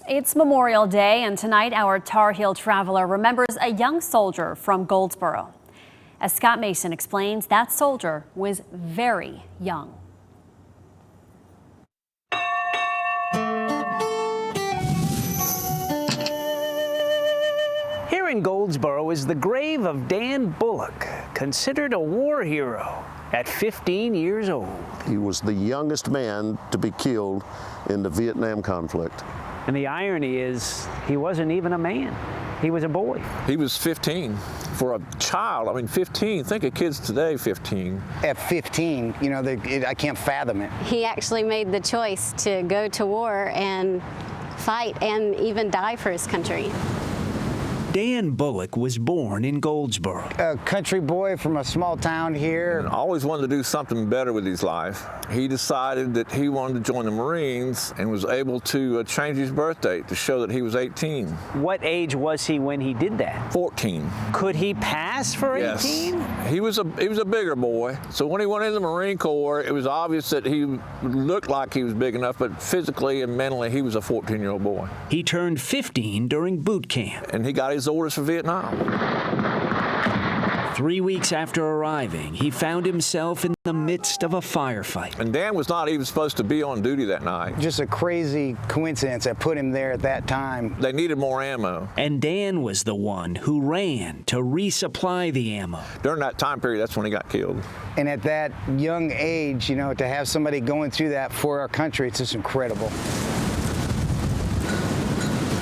It's Memorial Day, and tonight our Tar Heel traveler remembers a young soldier from Goldsboro. As Scott Mason explains, that soldier was very young. Here in Goldsboro is the grave of Dan Bullock, considered a war hero at 15 years old. He was the youngest man to be killed in the Vietnam conflict. And the irony is, he wasn't even a man. He was a boy. He was 15. For a child, I mean, 15, think of kids today, 15. At 15, you know, I can't fathom it. He actually made the choice to go to war and fight and even die for his country. Dan Bullock was born in Goldsboro. A country boy from a small town here. And always wanted to do something better with his life. He decided that he wanted to join the Marines and was able to change his birth date to show that he was 18. What age was he when he did that? 14. Could he pass for 18? Yes. He was a bigger boy. So when he went into the Marine Corps, it was obvious that he looked like he was big enough, but physically and mentally, he was a 14-year-old boy. He turned 15 during boot camp. And he got his orders for Vietnam. 3 weeks after arriving, he found himself in the midst of a firefight. And Dan was not even supposed to be on duty that night. Just a crazy coincidence that put him there at that time. They needed more ammo. And Dan was the one who ran to resupply the ammo. During that time period, that's when he got killed. And at that young age, you know, to have somebody going through that for our country, it's just incredible.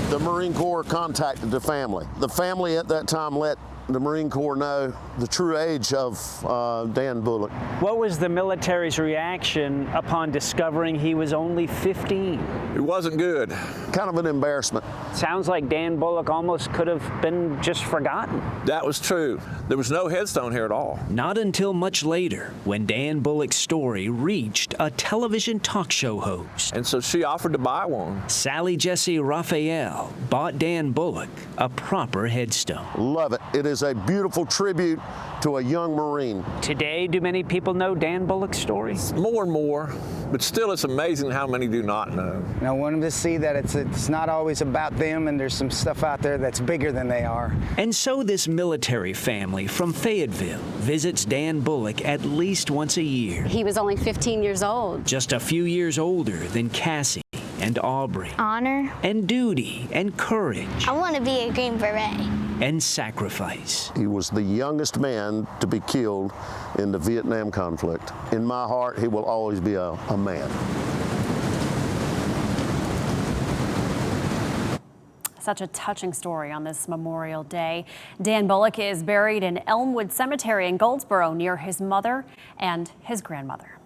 The Marine Corps contacted the family. The family at that time let the Marine Corps know the true age of Dan Bullock. What was the military's reaction upon discovering he was only 15? It wasn't good. Kind of an embarrassment. Sounds like Dan Bullock almost could have been just forgotten. That was true. There was no headstone here at all. Not until much later, when Dan Bullock's story reached a television talk show host. And so she offered to buy one. Sally Jesse Raphael bought Dan Bullock a proper headstone. Love it. It is a beautiful tribute to a young Marine. Today, do many people know Dan Bullock's story? More and more, but still it's amazing how many do not know. And I want them to see that it's not always about them, and there's some stuff out there that's bigger than they are. And so this military family from Fayetteville visits Dan Bullock at least once a year. He was only 15 years old. Just a few years older than Cassie and Aubrey. Honor. And duty and courage. I want to be a Green Beret. And sacrifice. He was the youngest man to be killed in the Vietnam conflict. In my heart, he will always be a man. Such a touching story on this Memorial Day. Dan Bullock is buried in Elmwood Cemetery in Goldsboro near his mother and his grandmother.